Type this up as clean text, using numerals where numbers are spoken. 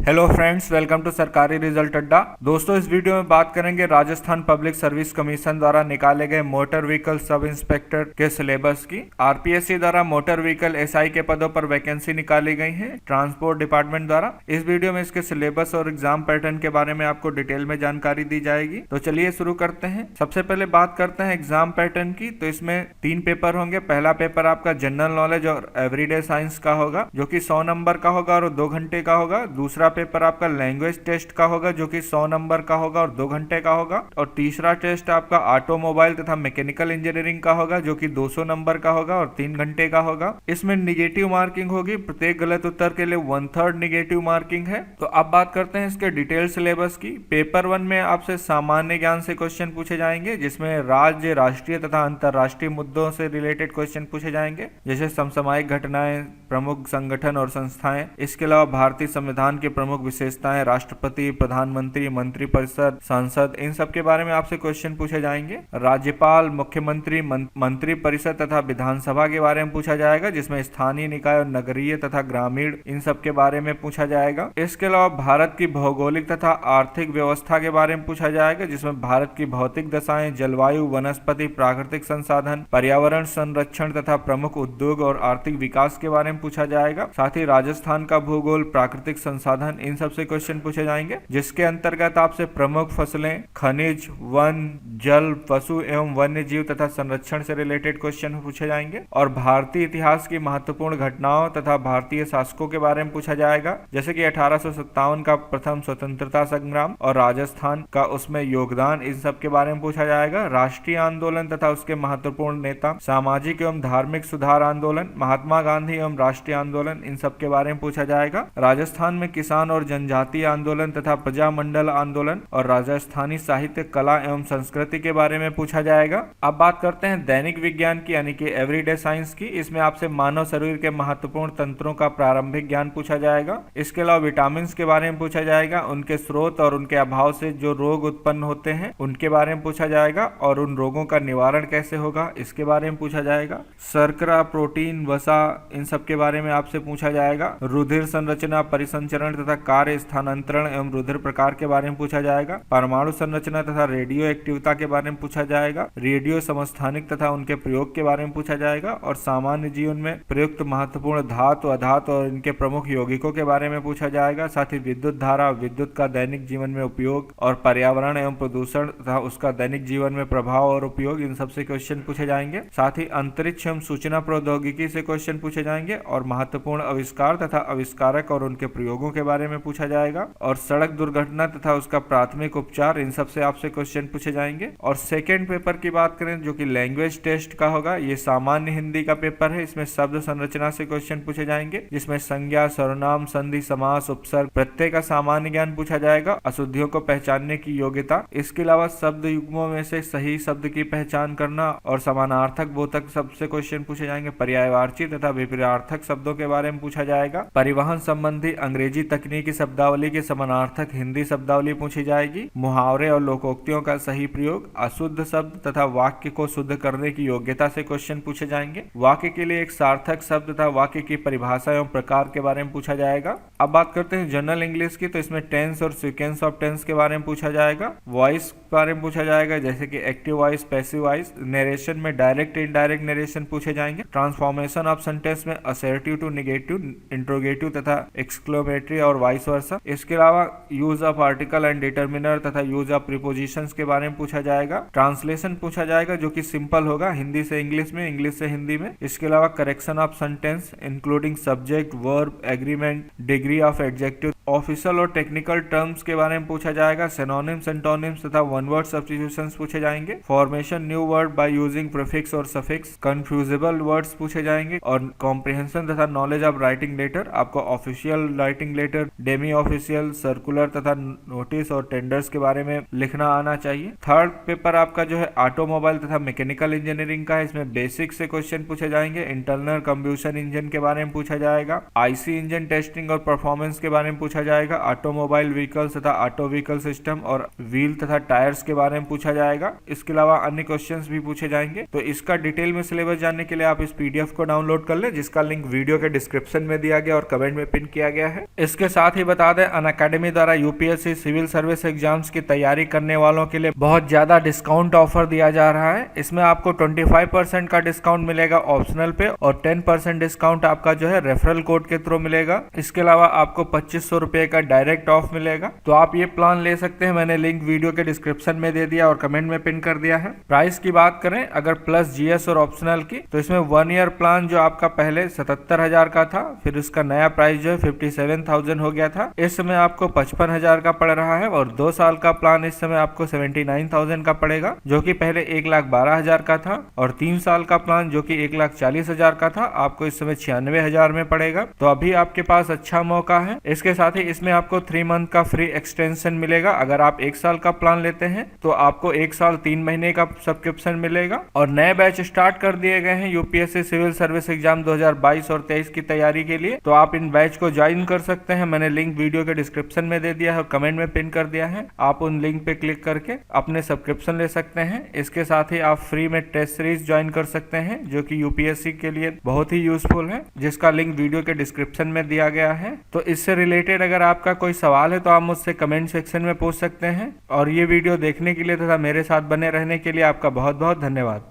Hello friends, welcome to सरकारी result अड्डा। दोस्तों, इस वीडियो में बात करेंगे राजस्थान पब्लिक सर्विस कमीशन द्वारा निकाले गए मोटर व्हीकल सब इंस्पेक्टर के सिलेबस की। आरपीएससी द्वारा मोटर व्हीकल एसआई के पदों पर वैकेंसी निकाली गई है ट्रांसपोर्ट डिपार्टमेंट द्वारा। इस वीडियो में इसके सिलेबस और एग्जाम पैटर्न के बारे में आपको डिटेल में जानकारी दी जाएगी। तो चलिए शुरू करते हैं। सबसे पहले बात करते हैं एग्जाम पैटर्न की। तो इसमें 3 पेपर होंगे। पहला पेपर आपका जनरल नॉलेज और एवरीडे साइंस का होगा, जो कि 100 नंबर का होगा और 2 घंटे का होगा। दूसरा पेपर आपका लैंग्वेज टेस्ट का होगा, जो कि 100 नंबर का होगा और 2 घंटे का होगा। और तीसरा टेस्ट आपका ऑटोमोबाइल तथा मैकेनिकल इंजीनियरिंग का होगा, जो कि 200 नंबर का होगा और 3 घंटे का होगा। इसमें निगेटिव मार्किंग होगी। प्रत्येक गलत उत्तर के लिए 1/3 निगेटिव मार्किंग है। तो अब बात करते हैं इसके डिटेल सिलेबस की। पेपर 1 में आपसे सामान्य ज्ञान से क्वेश्चन पूछे जाएंगे, जिसमें राज्य, राष्ट्रीय तथा अंतर्राष्ट्रीय मुद्दों से रिलेटेड क्वेश्चन पूछे जाएंगे, जैसे समसामयिक घटनाएं, प्रमुख संगठन और संस्थाएं। इसके अलावा भारतीय संविधान की प्रमुख विशेषताएं, राष्ट्रपति, प्रधानमंत्री, मंत्रिपरिषद, संसद, इन सब के बारे में आपसे क्वेश्चन पूछे जाएंगे। राज्यपाल, मुख्यमंत्री, मंत्री परिषद तथा विधानसभा के बारे में पूछा जाएगा, जिसमें स्थानीय निकाय और नगरीय तथा ग्रामीण, इन सब के बारे में पूछा जाएगा। इसके अलावा भारत की भौगोलिक तथा आर्थिक व्यवस्था के बारे में पूछा जाएगा, जिसमें भारत की भौतिक दशाएं, जलवायु, वनस्पति, प्राकृतिक संसाधन, पर्यावरण संरक्षण तथा प्रमुख उद्योग और आर्थिक विकास के बारे में पूछा जाएगा। साथ ही राजस्थान का भूगोल, प्राकृतिक संसाधन, इन सब से क्वेश्चन पूछे जाएंगे, जिसके अंतर्गत आपसे प्रमुख फसलें, खनिज, वन, जल, पशु एवं वन्य जीव तथा संरक्षण से रिलेटेड क्वेश्चन पूछे जाएंगे। और भारतीय इतिहास की महत्वपूर्ण घटनाओं तथा भारतीय शासकों के बारे में पूछा जाएगा, जैसे कि 1857 का प्रथम स्वतंत्रता संग्राम और राजस्थान का उसमें योगदान, इन सब के बारे में पूछा जाएगा। राष्ट्रीय आंदोलन तथा उसके महत्वपूर्ण नेता, सामाजिक एवं धार्मिक सुधार आंदोलन, महात्मा गांधी एवं राष्ट्रीय आंदोलन, इन सब के बारे में पूछा जाएगा। राजस्थान में किसान और जनजातीय आंदोलन तथा प्रजामंडल आंदोलन और राजस्थानी साहित्य, कला एवं संस्कृति के बारे में पूछा जाएगा। अब बात करते हैं दैनिक विज्ञान की, यानी कि एवरीडे साइंस की। इसमें आपसे मानव शरीर के महत्वपूर्ण तंत्रों का प्रारंभिक ज्ञान पूछा जाएगा। इसके अलावा विटामिन के बारे में पूछा जाएगा, उनके स्रोत और उनके अभाव से जो रोग उत्पन्न होते हैं उनके बारे में पूछा जाएगा, और उन रोगों का निवारण कैसे होगा इसके बारे में पूछा जाएगा। शर्करा, प्रोटीन, वसा, इन सब के बारे में आपसे पूछा जाएगा। रुधिर संरचना, परिसंचरण तथा कार्य स्थानांतरण एवं रुधिर प्रकार के बारे में पूछा जाएगा। परमाणु संरचना तथा रेडियो एक्टिविता के बारे में पूछा जाएगा। रेडियो समस्थानिक तथा उनके प्रयोग के बारे में पूछा जाएगा। और सामान्य जीवन में प्रयुक्त महत्वपूर्ण धातु, अधातु और इनके प्रमुख यौगिकों के बारे में पूछा जाएगा। साथ ही विद्युत धारा, विद्युत का दैनिक जीवन में उपयोग और पर्यावरण एवं प्रदूषण तथा उसका दैनिक जीवन में प्रभाव और उपयोग, इन सबसे क्वेश्चन पूछे जाएंगे। साथ ही अंतरिक्ष एवं सूचना प्रौद्योगिकी से क्वेश्चन पूछे जाएंगे, और महत्वपूर्ण आविष्कार तथा आविष्कारक और उनके प्रयोगों के बारे में पूछा जाएगा। और सड़क दुर्घटना तथा उसका प्राथमिक उपचार, इन सब से आपसे क्वेश्चन पूछे जाएंगे। और सेकेंड पेपर की बात करें, जो कि लैंग्वेज टेस्ट का होगा, ये सामान्य हिंदी का पेपर है। इसमें शब्द संरचना से क्वेश्चन पूछे जाएंगे, जिसमें संज्ञा, सर्वनाम, संधि, समास, उपसर्ग, प्रत्यय का सामान्य ज्ञान पूछा जाएगा। अशुद्धियों को पहचानने की योग्यता, इसके अलावा शब्द युग्मों में से सही शब्द की पहचान करना और समानार्थक बोधक शब्द से क्वेश्चन पूछे जाएंगे। पर्यायवाची तथा विपरीतार्थक शब्दों के बारे में पूछा जाएगा। परिवहन संबंधी अंग्रेजी तकनीकी शब्दावली के समानार्थक हिंदी शब्दावली पूछी जाएगी। मुहावरे और लोकोक्तियों का सही प्रयोग, अशुद्ध शब्द तथा वाक्य को शुद्ध करने की योग्यता से क्वेश्चन पूछे जाएंगे। वाक्य के लिए एक सार्थक शब्द तथा वाक्य की परिभाषा एवं प्रकार के बारे में पूछा जाएगा। अब बात करते हैं जनरल इंग्लिश की। तो इसमें टेंस और सीक्वेंस ऑफ टेंस के बारे में पूछा जाएगा। वॉइस के बारे में पूछा जाएगा, जैसे कि active voice, passive voice. Narration में डायरेक्ट, इनडायरेक्ट नरेशन पूछे जाएंगे। ट्रांसफॉर्मेशन ऑफ सेंटेंस में असर्टिव टू नेगेटिव, इंट्रोगेटिव तथा एक्सक्लेमेटरी और वाइस वर्सा। इसके अलावा use of article and determiner तथा यूज ऑफ प्रीपोजिशंस के बारे में पूछा जाएगा। ट्रांसलेशन पूछा जाएगा, जो कि सिंपल होगा, हिंदी से इंग्लिश में, इंग्लिश से हिंदी में। इसके अलावा correction of sentence including subject, verb, agreement, degree of adjective. Official और टेक्निकल टर्म्स के बारे में पूछा जाएगा। सिनोनिम्स, एंटोनिम्स तथा वन वर्ड सब्स्टिट्यूशंस पूछे जाएंगे। Formation new word by using prefix और सफिक्स। कंफ्यूजेबल वर्ड्स पूछे जाएंगे। और कॉम्प्रिहेंशन तथा नॉलेज ऑफ राइटिंग लेटर, आपको official writing letter, demi official, circular तथा नोटिस और टेंडर्स के बारे में लिखना आना चाहिए। थर्ड पेपर आपका जो है ऑटोमोबाइल तथा मैकेनिकल इंजीनियरिंग का है। इसमें बेसिक से क्वेश्चन पूछे जाएंगे। इंटरनल कंबशन इंजन के बारे में पूछा जाएगा। आईसी इंजन टेस्टिंग और परफॉर्मेंस के बारे में पूछा जाएगा। ऑटोमोबाइल व्हीकल्स तथा ऑटो व्हीकल सिस्टम और व्हील तथा टायर्स के बारे में पूछा जाएगा। इसके अलावा अन्य क्वेश्चंस भी पूछे जाएंगे। तो इसका डिटेल में सिलेबस जानने के लिए आप इस पीडीएफ को डाउनलोड कर लें, जिसका लिंक वीडियो के डिस्क्रिप्शन में दिया गया और कमेंट में पिन किया गया है। इसके साथ ही बता दें अनअकैडमी द्वारा यूपीएससी सिविल सर्विस एग्जाम्स की तैयारी करने वालों के लिए बहुत ज्यादा डिस्काउंट ऑफर दिया जा रहा है। इसमें आपको 25% का डिस्काउंट मिलेगा ऑप्शनल पे और 10% डिस्काउंट आपका जो है रेफरल कोड के थ्रू मिलेगा। इसके अलावा आपको 2500 रुपए का डायरेक्ट ऑफ मिलेगा। तो आप ये प्लान ले सकते हैं, मैंने लिंक वीडियो के डिस्क्रिप्शन में दे दिया और कमेंट में पिन कर दिया है। प्राइस की बात करें अगर प्लस जीएस और ऑप्शनल की, तो इसमें 1 ईयर प्लान जो आपका पहले 77,000 का था, फिर उसका नया प्राइस जो है 57,000 हो गया था, इस समय आपको 55,000 का पड़ रहा है। और 2 साल का प्लान इस समय आपको 79,000 का पड़ेगा, जो कि पहले 1,12,000 का था। और 3 साल का प्लान जो कि 1,40,000 का था, आपको इस समय 96,000 में पड़ेगा। तो अभी आपके पास अच्छा मौका है। इसके साथ ही इसमें आपको 3 मंथ का फ्री एक्सटेंशन मिलेगा। अगर आप 1 साल का प्लान लेते हैं तो आपको 1 साल 3 महीने का सब्सक्रिप्शन मिलेगा। और नए बैच स्टार्ट कर दिए गए हैं यूपीएससी सिविल सर्विस एग्जाम 2022 और 23 की तैयारी के लिए, तो आप इन बैच को ज्वाइन कर सकते हैं। मैंने लिंक वीडियो के डिस्क्रिप्शन में दे दिया है और कमेंट में पिन कर दिया है। आप उन लिंक पे क्लिक करके अपने सब्सक्रिप्शन ले सकते हैं। इसके साथ ही आप फ्री में टेस्ट सीरीज ज्वाइन कर सकते हैं, जो कि यूपीएससी के लिए बहुत ही यूजफुल है, जिसका लिंक वीडियो के डिस्क्रिप्शन में दिया गया है। तो इससे रिलेटेड अगर आपका कोई सवाल है तो आप मुझसे कमेंट सेक्शन में पूछ सकते हैं। और ये वीडियो देखने के लिए तथा मेरे साथ बने रहने के लिए आपका बहुत बहुत धन्यवाद।